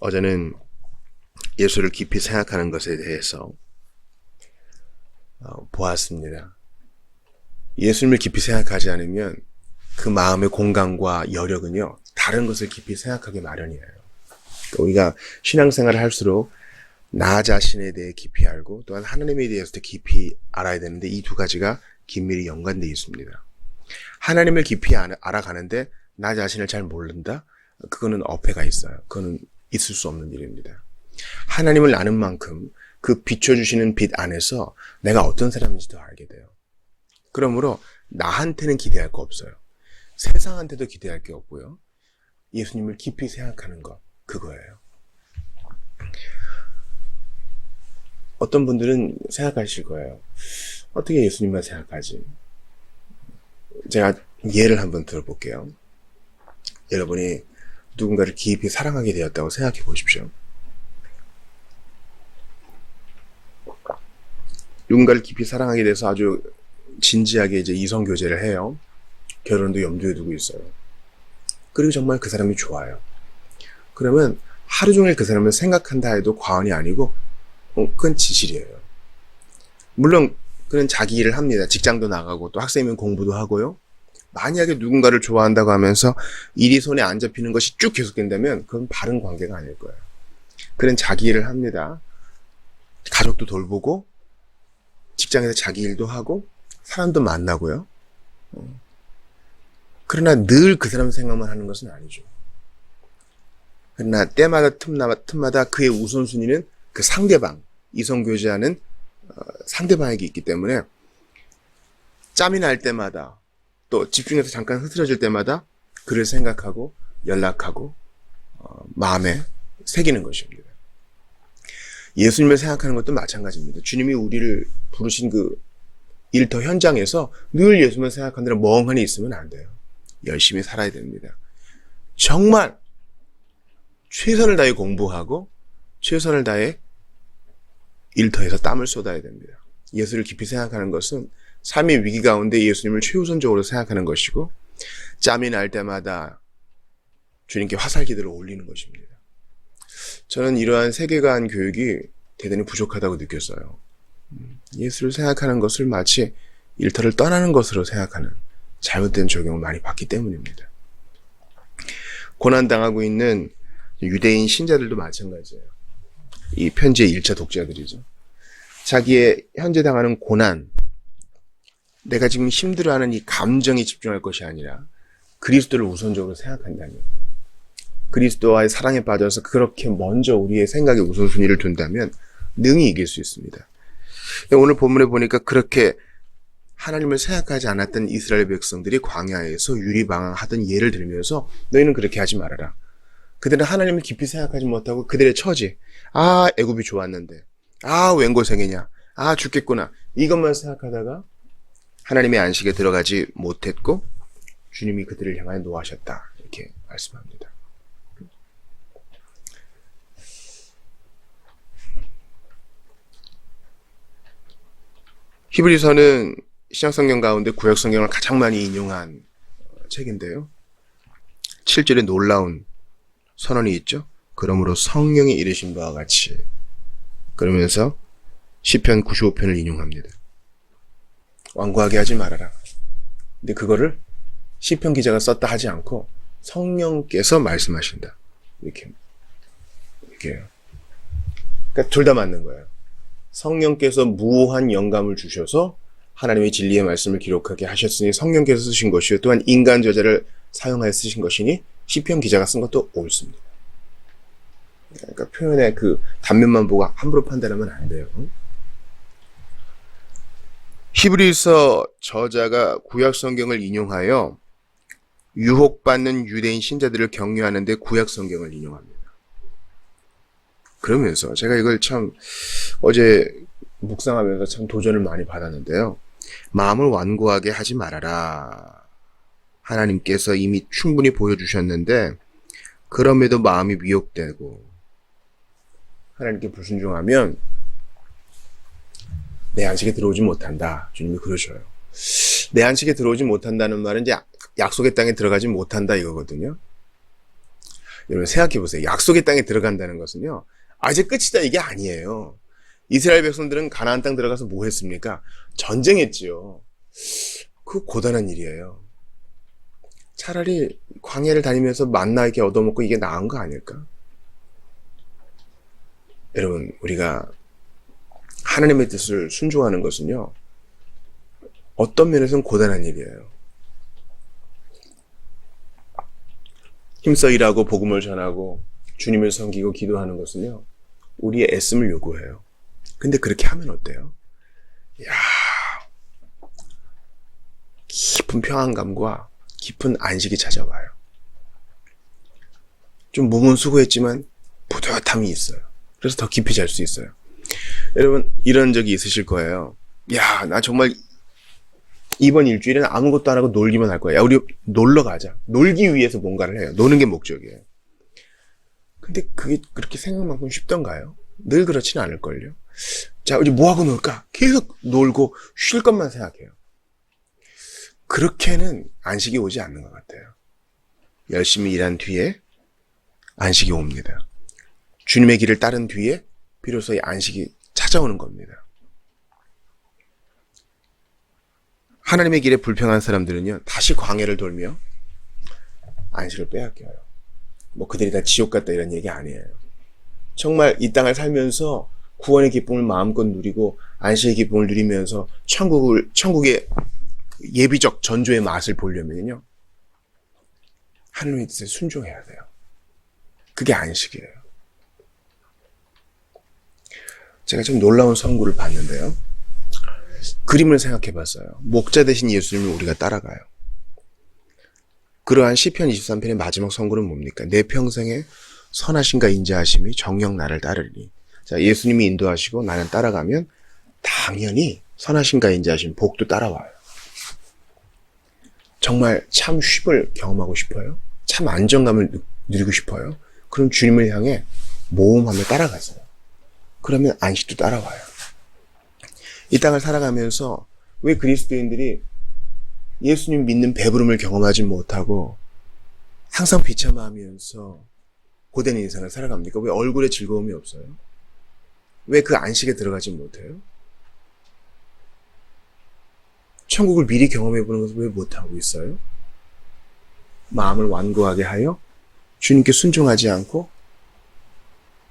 어제는 예수를 깊이 생각하는 것에 대해서 보았습니다. 예수님을 깊이 생각하지 않으면 그 마음의 공간과 여력은요, 다른 것을 깊이 생각하기 마련이에요. 그러니까 우리가 신앙생활을 할수록 나 자신에 대해 깊이 알고 또한 하나님에 대해서도 깊이 알아야 되는데 이 두 가지가 긴밀히 연관되어 있습니다. 하나님을 깊이 알아가는데 나 자신을 잘 모른다? 그거는 어폐가 있어요. 그거는 있을 수 없는 일입니다. 하나님을 아는 만큼 그 비춰주시는 빛 안에서 내가 어떤 사람인지도 알게 돼요. 그러므로 나한테는 기대할 거 없어요. 세상한테도 기대할 게 없고요. 예수님을 깊이 생각하는 것, 그거예요. 어떤 분들은 생각하실 거예요. 어떻게 예수님만 생각하지? 제가 예를 한번 들어볼게요. 여러분이 누군가를 깊이 사랑하게 되었다고 생각해 보십시오. 누군가를 깊이 사랑하게 돼서 아주 진지하게 이제 이성교제를 해요. 결혼도 염두에 두고 있어요. 그리고 정말 그 사람이 좋아요. 그러면 하루 종일 그 사람을 생각한다 해도 과언이 아니고 그건 지실이에요. 물론 그는 자기 일을 합니다. 직장도 나가고 또 학생이면 공부도 하고요. 만약에 누군가를 좋아한다고 하면서 일이 손에 안 잡히는 것이 쭉 계속된다면 그건 바른 관계가 아닐 거예요. 그는 자기 일을 합니다. 가족도 돌보고 직장에서 자기 일도 하고 사람도 만나고요. 그러나 늘 그 사람 생각만 하는 것은 아니죠. 그러나 때마다 틈마다 그의 우선순위는 그 상대방, 이성교제하는 상대방에게 있기 때문에 짬이 날 때마다 또 집중해서 잠깐 흐트러질 때마다 그를 생각하고 연락하고 마음에 새기는 것입니다. 예수님을 생각하는 것도 마찬가지입니다. 주님이 우리를 부르신 그 일터 현장에서 늘 예수님을 생각하느라 멍하니 있으면 안 돼요. 열심히 살아야 됩니다. 정말 최선을 다해 공부하고 최선을 다해 일터에서 땀을 쏟아야 됩니다. 예수를 깊이 생각하는 것은 삶의 위기 가운데 예수님을 최우선적으로 생각하는 것이고 짬이 날 때마다 주님께 화살기들을 올리는 것입니다. 저는 이러한 세계관 교육이 대단히 부족하다고 느꼈어요. 예수를 생각하는 것을 마치 일터를 떠나는 것으로 생각하는 잘못된 적용을 많이 받기 때문입니다. 고난당하고 있는 유대인 신자들도 마찬가지예요. 이 편지의 1차 독자들이죠. 자기의 현재 당하는 고난, 내가 지금 힘들어하는 이 감정에 집중할 것이 아니라 그리스도를 우선적으로 생각한다면, 그리스도와의 사랑에 빠져서 그렇게 먼저 우리의 생각에 우선순위를 둔다면 능히 이길 수 있습니다. 오늘 본문에 보니까 그렇게 하나님을 생각하지 않았던 이스라엘 백성들이 광야에서 유리방황하던 예를 들면서 너희는 그렇게 하지 말아라. 그들은 하나님을 깊이 생각하지 못하고 그들의 처지, 애굽이 좋았는데, 웬 고생이냐, 죽겠구나, 이것만 생각하다가 하나님의 안식에 들어가지 못했고 주님이 그들을 향하여 노하셨다, 이렇게 말씀합니다. 히브리서는 신약성경 가운데 구약성경을 가장 많이 인용한 책인데요. 7절에 놀라운 선언이 있죠. 그러므로 성령이 이르신 바와 같이, 그러면서 시편 95편을 인용합니다. 완고하게 하지 말아라. 근데 그거를 시편 기자가 썼다 하지 않고 성령께서 말씀하신다, 이렇게 해요. 그러니까 둘 다 맞는 거예요. 성령께서 무한 영감을 주셔서 하나님의 진리의 말씀을 기록하게 하셨으니 성령께서 쓰신 것이요, 또한 인간 저자를 사용하여 쓰신 것이니 시편 기자가 쓴 것도 옳습니다. 그러니까 표현의 그 단면만 보고 함부로 판단하면 안 돼요. 히브리서 저자가 구약 성경을 인용하여 유혹받는 유대인 신자들을 격려하는데 구약 성경을 인용합니다. 그러면서 제가 이걸 참 어제 묵상하면서 참 도전을 많이 받았는데요. 마음을 완고하게 하지 말아라. 하나님께서 이미 충분히 보여주셨는데 그럼에도 마음이 미혹되고 하나님께 불순종하면 내 안식에 들어오지 못한다. 주님이 그러셔요. 내 안식에 들어오지 못한다는 말은 이제 약속의 땅에 들어가지 못한다 이거거든요. 여러분 생각해 보세요. 약속의 땅에 들어간다는 것은요. 이제 끝이다 이게 아니에요. 이스라엘 백성들은 가나안 땅 들어가서 뭐 했습니까? 전쟁했지요. 그 고단한 일이에요. 차라리 광야를 다니면서 만나 이렇게 얻어먹고 이게 나은 거 아닐까? 여러분, 우리가 하나님의 뜻을 순종하는 것은요, 어떤 면에서는 고단한 일이에요. 힘써 일하고 복음을 전하고 주님을 섬기고 기도하는 것은요, 우리의 애씀을 요구해요. 근데 그렇게 하면 어때요? 이야, 깊은 평안감과 깊은 안식이 찾아와요. 좀 몸은 수고했지만 뿌듯함이 있어요. 그래서 더 깊이 잘 수 있어요. 여러분 이런 적이 있으실 거예요. 야, 나 정말 이번 일주일엔 아무것도 안 하고 놀기만 할 거야. 야, 우리 놀러 가자. 놀기 위해서 뭔가를 해요. 노는 게 목적이에요. 근데 그게 그렇게 생각만큼 쉽던가요? 늘 그렇지는 않을걸요. 자, 우리 뭐하고 놀까? 계속 놀고 쉴 것만 생각해요. 그렇게는 안식이 오지 않는 것 같아요. 열심히 일한 뒤에 안식이 옵니다. 주님의 길을 따른 뒤에 비로소 이 안식이 찾아오는 겁니다. 하나님의 길에 불평한 사람들은요, 다시 광야를 돌며 안식을 빼앗겨요. 뭐 그들이 다 지옥 갔다 이런 얘기 아니에요. 정말 이 땅을 살면서 구원의 기쁨을 마음껏 누리고 안식의 기쁨을 누리면서 천국의 예비적 전조의 맛을 보려면요, 하나님의 뜻에 순종해야 돼요. 그게 안식이에요. 제가 좀 놀라운 선구를 봤는데요. 그림을 생각해 봤어요. 목자 되신 예수님을 우리가 따라가요. 그러한 시편 23편의 마지막 선구는 뭡니까? 내 평생에 선하심과 인자하심이 정녕 나를 따르리니. 자, 예수님이 인도하시고 나는 따라가면 당연히 선하심과 인자하심, 복도 따라와요. 정말 참 쉼을 경험하고 싶어요? 참 안정감을 누리고 싶어요? 그럼 주님을 향해 모험하며 따라가세요. 그러면 안식도 따라와요. 이 땅을 살아가면서 왜 그리스도인들이 예수님 믿는 배부름을 경험하지 못하고 항상 비참하면서 고된 인생을 살아갑니까? 왜 얼굴에 즐거움이 없어요? 왜 그 안식에 들어가지 못해요? 천국을 미리 경험해보는 것을 왜 못하고 있어요? 마음을 완고하게 하여 주님께 순종하지 않고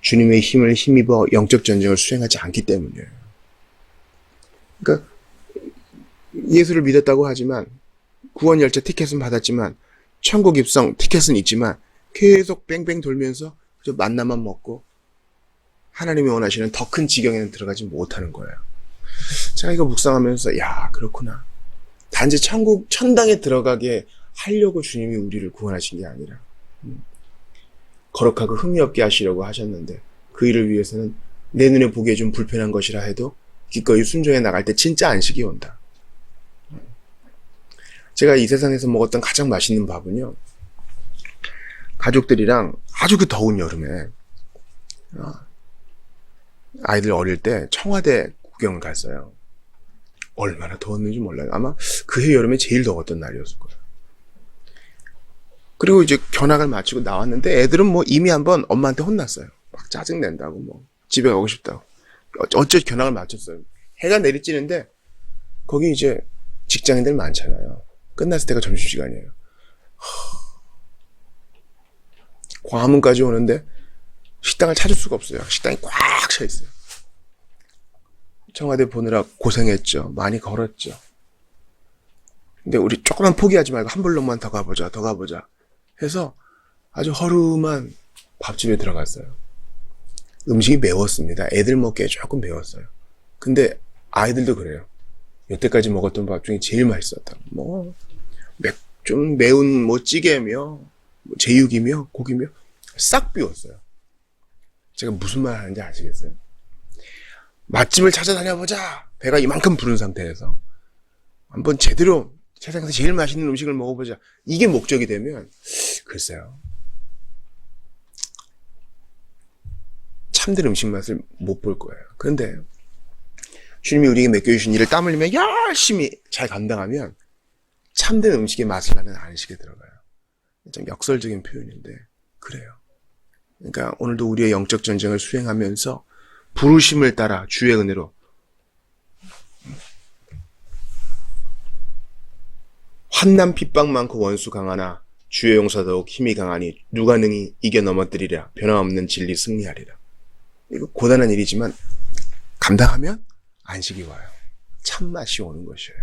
주님의 힘을 힘입어 영적 전쟁을 수행하지 않기 때문이에요. 그러니까 예수를 믿었다고 하지만 구원 열차 티켓은 받았지만 천국 입성 티켓은 있지만 계속 뺑뺑 돌면서 그저 만나만 먹고 하나님이 원하시는 더 큰 지경에는 들어가지 못하는 거예요. 제가 이거 묵상하면서 야, 그렇구나. 단지 천당에 들어가게 하려고 주님이 우리를 구원하신 게 아니라 거룩하고 흥미 없게 하시려고 하셨는데 그 일을 위해서는 내 눈에 보기에 좀 불편한 것이라 해도 기꺼이 순종해 나갈 때 진짜 안식이 온다. 제가 이 세상에서 먹었던 가장 맛있는 밥은요, 가족들이랑 아주 그 더운 여름에 아이들 어릴 때 청와대 구경을 갔어요. 얼마나 더웠는지 몰라요. 아마 그해 여름에 제일 더웠던 날이었을 거예요. 그리고 이제 견학을 마치고 나왔는데 애들은 뭐 이미 한번 엄마한테 혼났어요. 막 짜증낸다고 뭐 집에 가고 싶다고. 어째 견학을 마쳤어요. 해가 내리쬐는데 거기 이제 직장인들 많잖아요. 끝났을 때가 점심시간이에요. 광화문까지 오는데 식당을 찾을 수가 없어요. 식당이 꽉 차 있어요. 청와대 보느라 고생했죠. 많이 걸었죠. 근데 우리 조금만 포기하지 말고 한 블록만 더 가보자 해서 아주 허름한 밥집에 들어갔어요. 음식이 매웠습니다. 애들 먹기에 조금 매웠어요. 근데 아이들도 그래요. 여태까지 먹었던 밥 중에 제일 맛있었다고. 좀 매운 찌개며 제육이며 고기며 싹 비웠어요. 제가 무슨 말 하는지 아시겠어요? 맛집을 찾아다녀보자. 배가 이만큼 부른 상태에서 한번 제대로 세상에서 제일 맛있는 음식을 먹어보자. 이게 목적이 되면 글쎄요, 참된 음식 맛을 못 볼 거예요. 그런데 주님이 우리에게 맡겨주신 일을 땀 흘리며 열심히 잘 감당하면 참된 음식의 맛을 나는 안식에 들어가요. 좀 역설적인 표현인데 그래요. 그러니까 오늘도 우리의 영적 전쟁을 수행하면서 부르심을 따라 주의 은혜로 환난 핍박 많고 원수 강하나 주의 용사 더욱 힘이 강하니 누가 능히 이겨 넘어뜨리랴. 변함없는 진리 승리하리라. 이거 고단한 일이지만 감당하면 안식이 와요. 참맛이 오는 것이에요.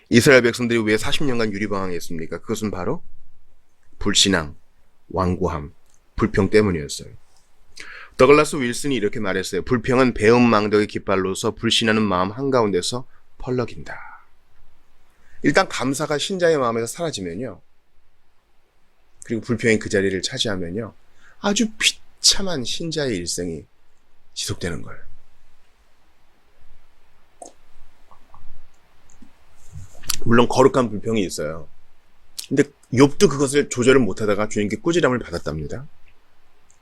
이스라엘 백성들이 왜 40년간 유리방황했습니까? 그것은 바로 불신앙, 완고함, 불평 때문이었어요. 더글라스 윌슨이 이렇게 말했어요. 불평은 배은망덕의 깃발로서 불신하는 마음 한가운데서 펄럭인다. 일단 감사가 신자의 마음에서 사라지면요. 그리고 불평이 그 자리를 차지하면요. 아주 비참한 신자의 일생이 지속되는 거예요. 물론 거룩한 불평이 있어요. 근데 욥도 그것을 조절을 못하다가 주님께 꾸지람을 받았답니다.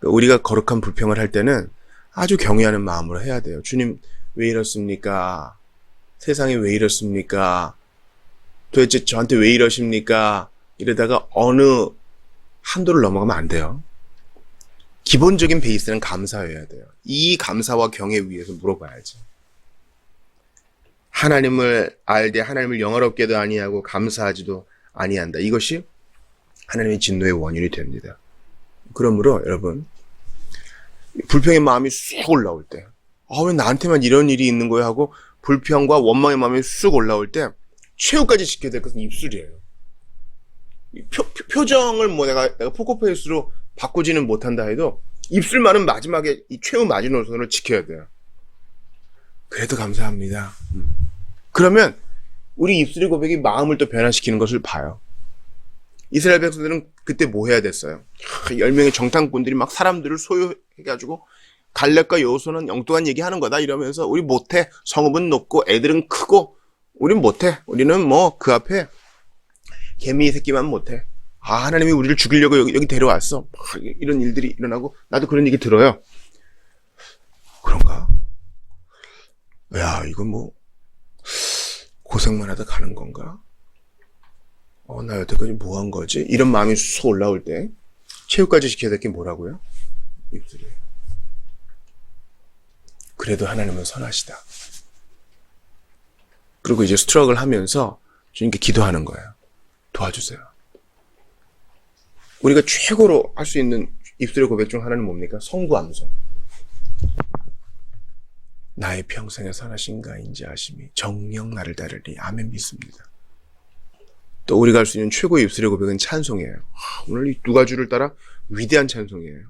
우리가 거룩한 불평을 할 때는 아주 경외하는 마음으로 해야 돼요. 주님 왜 이렇습니까? 세상에 왜 이렇습니까? 도대체 저한테 왜 이러십니까? 이러다가 어느 한도를 넘어가면 안 돼요. 기본적인 베이스는 감사여야 돼요. 이 감사와 경외 위에서 물어봐야지. 하나님을 알되 하나님을 영화롭게도 아니하고 감사하지도 아니한다. 이것이 하나님의 진노의 원인이 됩니다. 그러므로 여러분 불평의 마음이 쑥 올라올 때 왜 나한테만 이런 일이 있는 거야 하고 불평과 원망의 마음이 쑥 올라올 때 최후까지 지켜야 될 것은 입술이에요. 표정을 내가 포커페이스로 바꾸지는 못한다 해도 입술만은 마지막에 이 최후 마지노선을 지켜야 돼요. 그래도 감사합니다. 그러면 우리 입술의 고백이 마음을 또 변화시키는 것을 봐요. 이스라엘 백성들은 그때 뭐 해야 됐어요? 10명의 정탐꾼들이 막 사람들을 소유해가지고 갈렙과 여호수아는 엉뚱한 얘기하는 거다 이러면서 우리 못해. 성읍은 높고 애들은 크고 우린 못해. 우리는 그 앞에 개미 새끼만 못해. 하나님이 우리를 죽이려고 여기 데려왔어. 이런 일들이 일어나고 나도 그런 얘기 들어요. 그런가? 야, 이건 고생만 하다 가는 건가? 나 여태까지 뭐 한 거지? 이런 마음이 쑥 올라올 때 최후까지 지켜야 될 게 뭐라고요? 입술이에요. 그래도 하나님은 선하시다. 그리고 이제 스트럭을 하면서 주님께 기도하는 거예요. 도와주세요. 우리가 최고로 할 수 있는 입술의 고백 중 하나는 뭡니까? 성구암송. 나의 평생의 선하신가 인자하심이 정녕 나를 따르리. 아멘 믿습니다. 또 우리가 할 수 있는 최고의 입술의 고백은 찬송이에요. 오늘 이 두 가지를 따라 위대한 찬송이에요.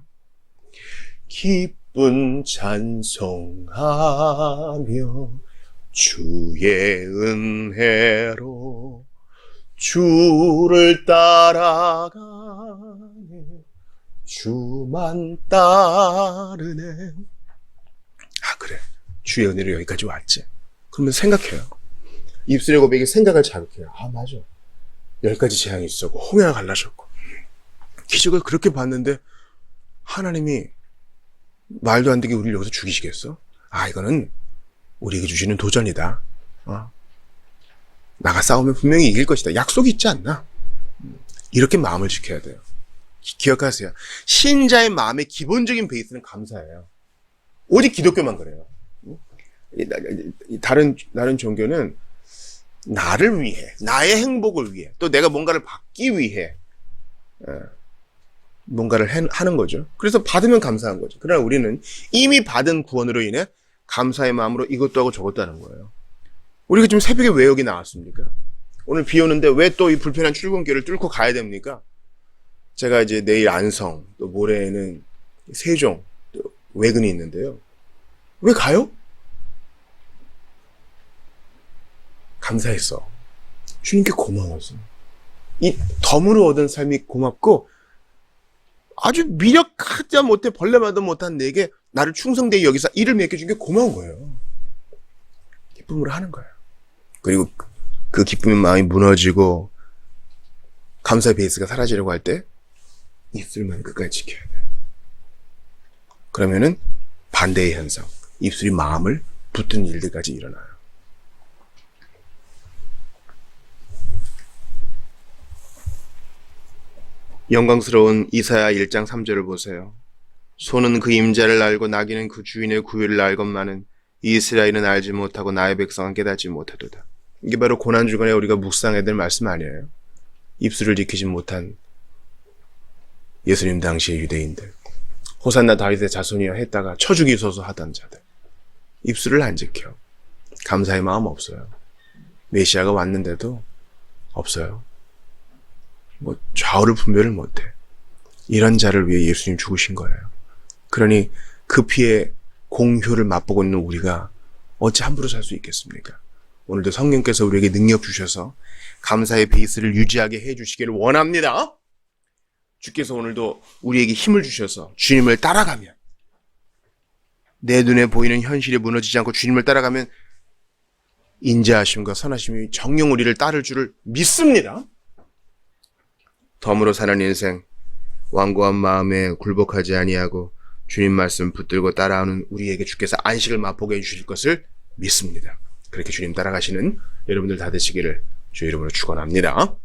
기쁜 찬송하며 주의 은혜로 주를 따라가네 주만 따르네. 그래 주의 은혜로 여기까지 왔지. 그러면 생각해요. 입술의 고백이 생각을 자극해요. 맞아 10가지 재앙이 있었고 홍해가 갈라졌고 기적을 그렇게 봤는데 하나님이 말도 안 되게 우리를 여기서 죽이시겠어? 이거는 우리에게 주시는 도전이다. 나가 싸우면 분명히 이길 것이다. 약속이 있지 않나? 이렇게 마음을 지켜야 돼요. 기억하세요. 신자의 마음의 기본적인 베이스는 감사예요. 오직 기독교만 그래요. 다른 종교는 나를 위해, 나의 행복을 위해, 또 내가 뭔가를 받기 위해 뭔가를 하는 거죠. 그래서 받으면 감사한 거죠. 그러나 우리는 이미 받은 구원으로 인해 감사의 마음으로 이것도 하고 저것도 하는 거예요. 우리가 지금 새벽에 왜 여기 나왔습니까? 오늘 비 오는데 왜 또 이 불편한 출근길을 뚫고 가야 됩니까? 제가 이제 내일 안성, 또 모레에는 세종, 또 외근이 있는데요. 왜 가요? 감사했어. 주님께 고마워서. 이 덤으로 얻은 삶이 고맙고 아주 미력하지 못해 벌레마도 못한 내게 나를 충성되게 여기서 일을 맡겨준 게 고마운 거예요. 기쁨으로 하는 거예요. 그리고 그 기쁨의 마음이 무너지고 감사의 베이스가 사라지려고 할 때 입술만 끝까지 지켜야 돼요. 그러면은 반대의 현상, 입술이 마음을 붙든 일들까지 일어나요. 영광스러운 이사야 1장 3절을 보세요. 소는 그 임자를 알고 나귀는 그 주인의 구유를 알건만은 이스라엘은 알지 못하고 나의 백성은 깨닫지 못하도다. 이게 바로 고난주간에 우리가 묵상해야 될 말씀 아니에요? 입술을 지키지 못한 예수님 당시의 유대인들, 호산나 다윗의 자손이여 했다가 쳐죽이소서 하던 자들, 입술을 안 지켜. 감사의 마음 없어요. 메시아가 왔는데도 없어요. 좌우를 분별을 못해. 이런 자를 위해 예수님 죽으신 거예요. 그러니 그 피의 공효를 맛보고 있는 우리가 어찌 함부로 살 수 있겠습니까? 오늘도 성령께서 우리에게 능력 주셔서 감사의 베이스를 유지하게 해주시기를 원합니다. 주께서 오늘도 우리에게 힘을 주셔서 주님을 따라가면, 내 눈에 보이는 현실이 무너지지 않고 주님을 따라가면 인자하심과 선하심이 정녕 우리를 따를 줄을 믿습니다. 덤으로 사는 인생, 완고한 마음에 굴복하지 아니하고 주님 말씀 붙들고 따라오는 우리에게 주께서 안식을 맛보게 해주실 것을 믿습니다. 그렇게 주님 따라가시는 여러분들 다 되시기를 주 이름으로 축원합니다.